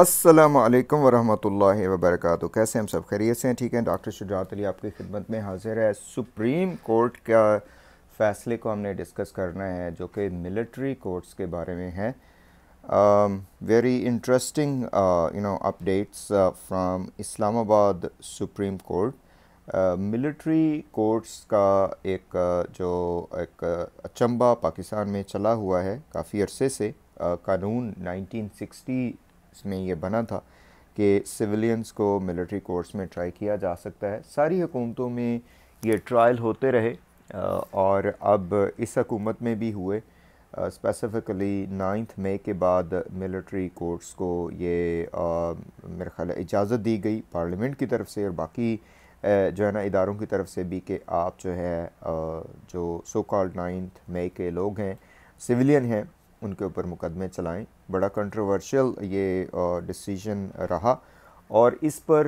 अस्सलामु अलैकुम वरहमतुल्लाहि वबरकातुहू। कैसे हम सब खैरियत से हैं? ठीक हैं। डॉक्टर शुजात अली आपकी खिदमत में हाजिर है। सुप्रीम कोर्ट का फ़ैसले को हमने डिस्कस करना है जो कि मिलिट्री कोर्ट्स के बारे में है। Very interesting updates from Islamabad supreme court. Military courts का एक अचंबा पाकिस्तान में चला हुआ है काफ़ी अरसे से। कानून 1960 में ये बना था कि सिविलियंस को मिलिट्री कोर्ट्स में ट्राई किया जा सकता है। सारी हुकूमतों में ये ट्रायल होते रहे और अब इस हुकूमत में भी हुए। स्पेसिफ़िकली 9 मई के बाद मिलिट्री कोर्ट्स को ये मेरे ख्याल है इजाज़त दी गई पार्लियामेंट की तरफ से और बाकी जो है ना इदारों की तरफ से भी कि आप जो है जो सो कॉल्ड 9 मई के लोग हैं, सिविलियन हैं, उनके ऊपर मुकदमे चलाएं। बड़ा कंट्रोवर्शियल ये डिसीजन रहा और इस पर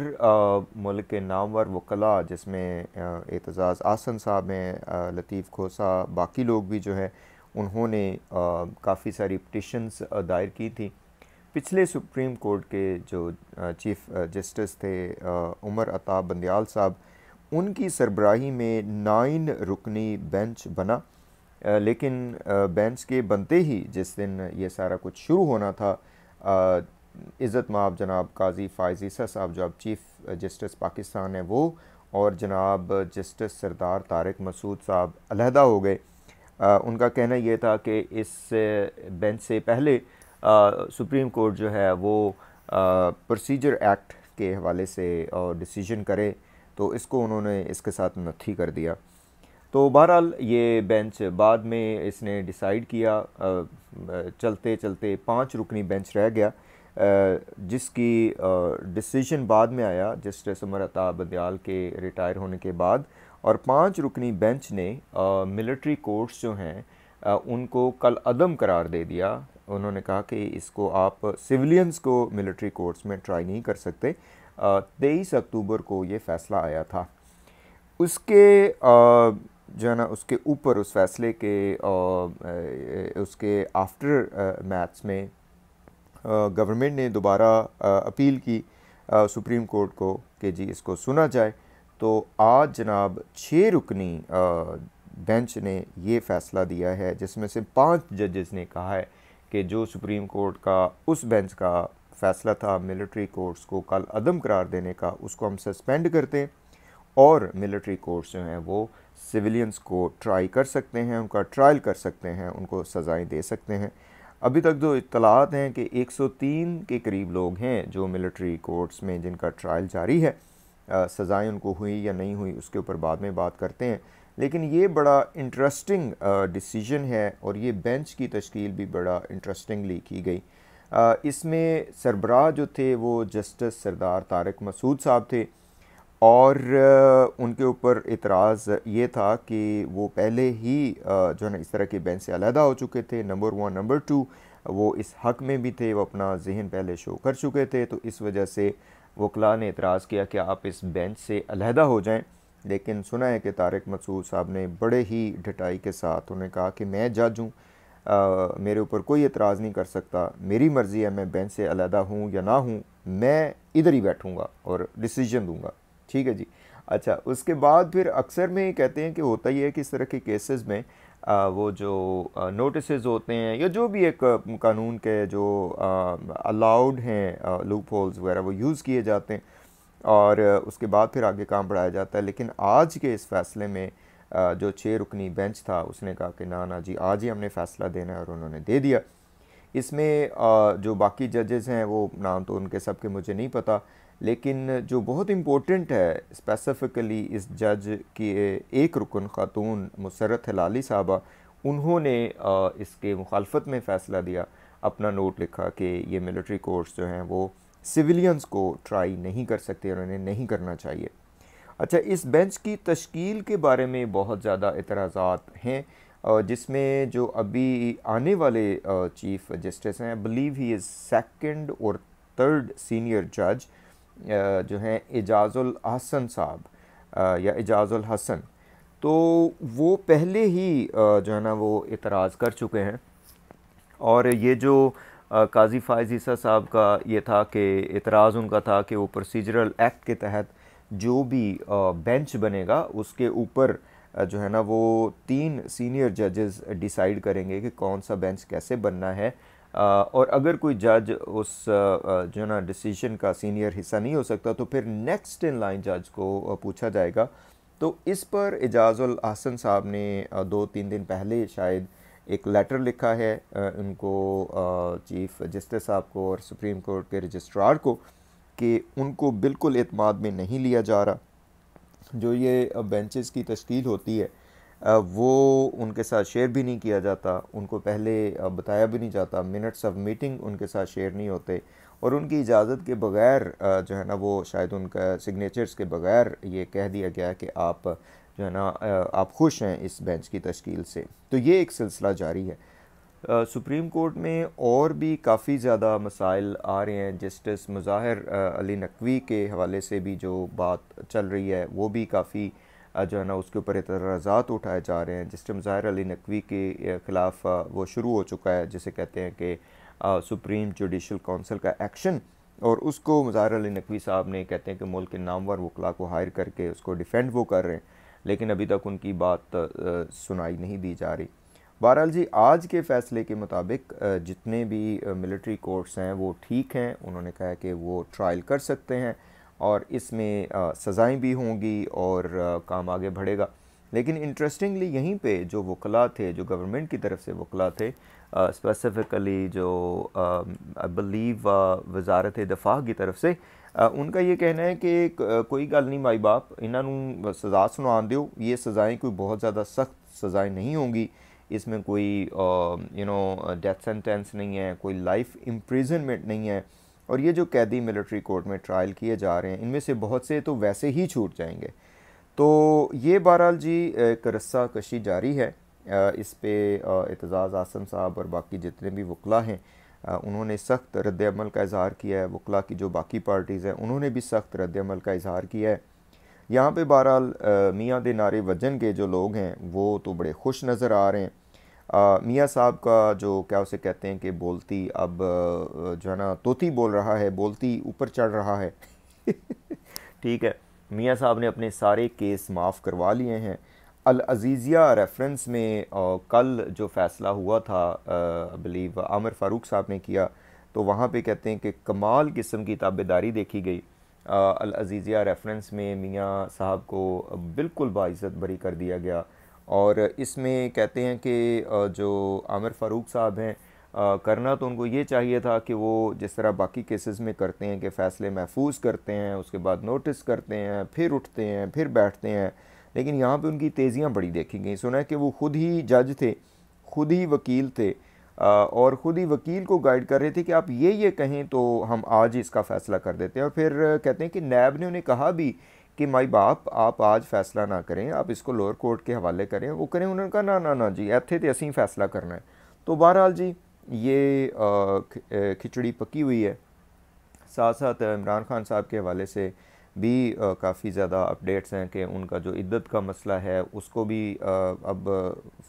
मुल्क के नामवर वकला जिसमें एतजाज़ आसन साहब हैं, लतीफ़ खोसा, बाकी लोग भी जो है उन्होंने काफ़ी सारी पिटिशन्स दायर की थी। पिछले सुप्रीम कोर्ट के जो चीफ़ जस्टिस थे उमर अता बंदयाल साहब, उनकी सरबराही में 9 रुकनी बेंच बना। लेकिन बेंच के बनते ही जिस दिन ये सारा कुछ शुरू होना था, इज़्ज़त माब जनाब काजी फ़ाइज़ ईसा साहब जो अब चीफ़ जस्टिस पाकिस्तान है वो, और जनाब जस्टिस सरदार तारिक मसूद साहब अलहदा हो गए। उनका कहना ये था कि इस बेंच से पहले सुप्रीम कोर्ट जो है वो प्रोसीजर एक्ट के हवाले से डिसीजन करे, तो इसको उन्होंने इसके साथ नथी कर दिया। तो बहरहाल ये बेंच बाद में इसने डिसाइड किया, चलते चलते 5 रुकनी बेंच रह गया, जिसकी डिसीजन बाद में आया जस्टिस उमर अता बंदयाल के रिटायर होने के बाद। और 5 रुकनी बेंच ने मिलिट्री कोर्ट्स जो हैं उनको कल अदम करार दे दिया। उन्होंने कहा कि इसको आप सिविलियंस को मिलिट्री कोर्ट्स में ट्राई नहीं कर सकते। 23 अक्टूबर को ये फ़ैसला आया था। उसके जो है ना उसके ऊपर उस फैसले के उसके आफ्टर मैथ्स में गवर्नमेंट ने दोबारा अपील की सुप्रीम कोर्ट को कि जी इसको सुना जाए। तो आज जनाब 6 रुकनी बेंच ने ये फ़ैसला दिया है, जिसमें से 5 जजेस ने कहा है कि जो सुप्रीम कोर्ट का उस बेंच का फ़ैसला था मिलिट्री कोर्ट्स को कल अदम करार देने का, उसको हम सस्पेंड करते हैं और मिलिट्री कोर्ट्स जो हैं वो सिविलियंस को ट्राई कर सकते हैं, उनका ट्रायल कर सकते हैं, उनको सज़ाएं दे सकते हैं। अभी तक जो इत्तलात हैं कि 103 के करीब लोग हैं जो मिलिट्री कोर्ट्स में जिनका ट्रायल जारी है। सज़ाएं उनको हुई या नहीं हुई उसके ऊपर बाद में बात करते हैं, लेकिन ये बड़ा इंटरेस्टिंग डिसीजन है और ये बेंच की तश्कील भी बड़ा इंटरेस्टिंगली की गई। इसमें सरबराह जो थे वो जस्टिस सरदार तारिक मसूद साहब थे और उनके ऊपर इतराज़ ये था कि वो पहले ही जो है ना इस तरह के बेंच से अलहदा हो चुके थे। नंबर 1, नंबर 2 वो इस हक़ में भी थे, वो अपना जहन पहले शो कर चुके थे। तो इस वजह से वकला ने इतराज़ किया कि आप इस बेंच से अलहदा हो जाएं। लेकिन सुना है कि तारिक मसूद साहब ने बड़े ही ढटाई के साथ उन्हें कहा कि मैं जज हूँ, मेरे ऊपर कोई एतराज़ नहीं कर सकता, मेरी मर्ज़ी है, मैं बेंच से अलहदा हूँ या ना हूँ, मैं इधर ही बैठूँगा और डिसीजन दूँगा। ठीक है जी। अच्छा, उसके बाद फिर अक्सर में कहते हैं कि होता ही है कि इस तरह के केसेस में वो जो नोटिसेस होते हैं या जो भी एक कानून के जो अलाउड हैं लूप होल्स वगैरह वो यूज़ किए जाते हैं और उसके बाद फिर आगे काम बढ़ाया जाता है। लेकिन आज के इस फ़ैसले में जो 6 रुकनी बेंच था उसने कहा कि ना ना जी आज ही हमने फ़ैसला देना है और उन्होंने दे दिया। इसमें जो बाकी जजेस हैं वो नाम तो उनके सब के मुझे नहीं पता, लेकिन जो बहुत इम्पोर्टेंट है स्पेसिफ़िकली इस जज की एक रुकन ख़ातून मुसर्रत हिलाली साहबा, उन्होंने इसके मुखालफत में फ़ैसला दिया, अपना नोट लिखा कि ये मिलिट्री कोर्ट्स जो हैं वो सिविलियंस को ट्राई नहीं कर सकते और उन्हें नहीं करना चाहिए। अच्छा, इस बेंच की तश्कील के बारे में बहुत ज़्यादा एतराज़ात हैं, जिसमें जो अभी आने वाले चीफ़ जस्टिस हैं, I believe he is 2nd और 3rd सीनियर जज जो हैं एजाज़ुल हसन साहब या एजाज़ुल हसन, तो वो पहले ही जो है ना वो इतराज़ कर चुके हैं। और ये जो काजी फ़ाइज़ ईसा साहब का ये था कि इतराज़ उनका था कि वो प्रोसीजरल एक्ट के तहत जो भी बेंच बनेगा उसके ऊपर जो है ना वो 3 सीनियर जजेस डिसाइड करेंगे कि कौन सा बेंच कैसे बनना है। और अगर कोई जज उस जो है ना डिसीजन का सीनियर हिस्सा नहीं हो सकता तो फिर नेक्स्ट इन लाइन जज को पूछा जाएगा। तो इस पर एजाज़ुल अहसन साहब ने 2-3 दिन पहले शायद एक लेटर लिखा है उनको, चीफ जस्टिस साहब को और सुप्रीम कोर्ट के रजिस्ट्रार को, कि उनको बिल्कुल एतमाद में नहीं लिया जा रहा। जो ये बेंचेस की तश्कील होती है वो उनके साथ शेयर भी नहीं किया जाता, उनको पहले बताया भी नहीं जाता, मिनट्स ऑफ मीटिंग उनके साथ शेयर नहीं होते, और उनकी इजाज़त के बग़ैर जो है ना वो शायद उनका सिग्नेचर्स के बग़ैर ये कह दिया गया कि आप जो है ना आप खुश हैं इस बेंच की तश्कील से। तो ये एक सिलसिला जारी है। सुप्रीम कोर्ट में और भी काफ़ी ज़्यादा मसाइल आ रहे हैं। जस्टिस मुज़ाहिर अली नकवी के हवाले से भी जो बात चल रही है वो भी काफ़ी जो है ना उसके ऊपर एतराज़ात उठाए जा रहे हैं। जस्टिस मुज़ाहिर अली नकवी के ख़िलाफ़ वो शुरू हो चुका है जिसे कहते हैं कि सुप्रीम जुडिशल काउंसिल का एक्शन, और उसको मुज़ाहिर अली नकवी साहब ने कहते हैं कि मुल्क के नामवर वकला को हायर करके उसको डिफेंड वो कर रहे हैं, लेकिन अभी तक उनकी बात सुनाई नहीं दी जा रही। बहरहाल जी, आज के फ़ैसले के मुताबिक जितने भी मिलिट्री कोर्ट्स हैं वो ठीक हैं। उन्होंने कहा है कि वो ट्रायल कर सकते हैं और इसमें सज़ाएँ भी होंगी और काम आगे बढ़ेगा। लेकिन इंटरेस्टिंगली यहीं पे जो वकला थे, जो गवर्नमेंट की तरफ से वकला थे, स्पेसिफ़िकली जो आई बिलीव वजारत दफ़ा की तरफ से, उनका ये कहना है कि कोई गल नहीं माई बाप, इन्हों सज़ा सुना दो, ये सज़ाएँ कोई बहुत ज़्यादा सख्त सज़ाएँ नहीं होंगी, इसमें कोई डेथ सेंटेंस नहीं है, कोई लाइफ इम्प्रिजनमेंट नहीं है, और ये जो कैदी मिलिट्री कोर्ट में ट्रायल किए जा रहे हैं इनमें से बहुत से तो वैसे ही छूट जाएंगे। तो ये बहरहाल जी एक रस्सा कशी जारी है। इस पे एतजाज़ आसम साहब और बाकी जितने भी वकला हैं उन्होंने सख्त रद्द-ए-अमल का इज़हार किया है। वकला की जो बाकी पार्टीज़ हैं उन्होंने भी सख्त रद्द-ए-अमल का इज़हार किया है। यहाँ पे बहरहाल मियाँ दे नारे वजन के जो लोग हैं वो तो बड़े खुश नज़र आ रहे हैं। मियाँ साहब का जो क्या उसे कहते हैं कि बोलती अब जो है ना तोती बोल रहा है, बोलती ऊपर चढ़ रहा है ठीक है, मियाँ साहब ने अपने सारे केस माफ़ करवा लिए हैं। अल अज़ीज़िया रेफरेंस में कल जो फ़ैसला हुआ था आई बिलीव आमिर फ़ारूक साहब ने किया, तो वहाँ पे कहते हैं कि कमाल किस्म की ताबेदारी देखी गई। अल अज़ीज़िया रेफरेंस में मियाँ साहब को बिल्कुल बाइज़्ज़त बरी कर दिया गया, और इसमें कहते हैं कि जो आमिर फ़ारूक साहब हैं करना तो उनको ये चाहिए था कि वो जिस तरह बाकी केसेस में करते हैं कि फ़ैसले महफूज करते हैं, उसके बाद नोटिस करते हैं, फिर उठते हैं, फिर बैठते हैं, लेकिन यहाँ पे उनकी तेज़ियाँ बड़ी देखी गई। सुना है कि वो ख़ुद ही जज थे, ख़ुद ही वकील थे, और ख़ुद ही वकील को गाइड कर रहे थे कि आप ये कहें तो हम आज ही इसका फ़ैसला कर देते हैं। और फिर कहते हैं कि नैब ने उन्हें कहा भी कि माई बाप आप आज फ़ैसला ना करें, आप इसको लोअर कोर्ट के हवाले करें, वो करें। उन्होंने कहा ना ना ना जी, इत्थे तो असीं फ़ैसला करना है। तो बहरहाल जी ये खिचड़ी पकी हुई है। साथ साथ इमरान खान साहब के हवाले से भी काफ़ी ज़्यादा अपडेट्स हैं कि उनका जो इद्दत का मसला है उसको भी अब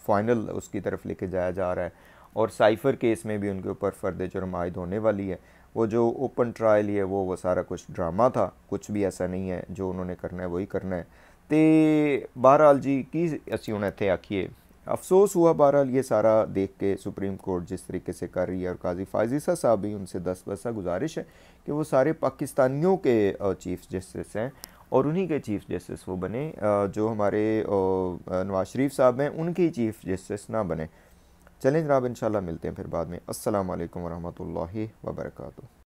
फाइनल उसकी तरफ लेके जाया जा रहा है, और साइफ़र केस में भी उनके ऊपर फ़र्द जुर्म आयद होने वाली है। वो जो ओपन ट्रायल है वो सारा कुछ ड्रामा था, कुछ भी ऐसा नहीं है, जो उन्होंने करना है वही करना है। तो बहरहाल जी की असी हूँ इत्थे आखिए, अफसोस हुआ बहरहाल ये सारा देख के सुप्रीम कोर्ट जिस तरीके से कर रही है, और काजी फ़ाइज़ ईसा साहब भी, उनसे 10 बसा गुजारिश है कि वो सारे पाकिस्तानियों के चीफ़ जस्टिस हैं और उन्हीं के चीफ़ जस्टिस वो बने, जो हमारे नवाज शरीफ साहब हैं उनके चीफ़ जस्टिस ना बने। चलें जनाब, इंशाल्लाह मिलते हैं फिर बाद में। अस्सलाम वालेकुम वरहमतुल्लाहि वबरकातुहू।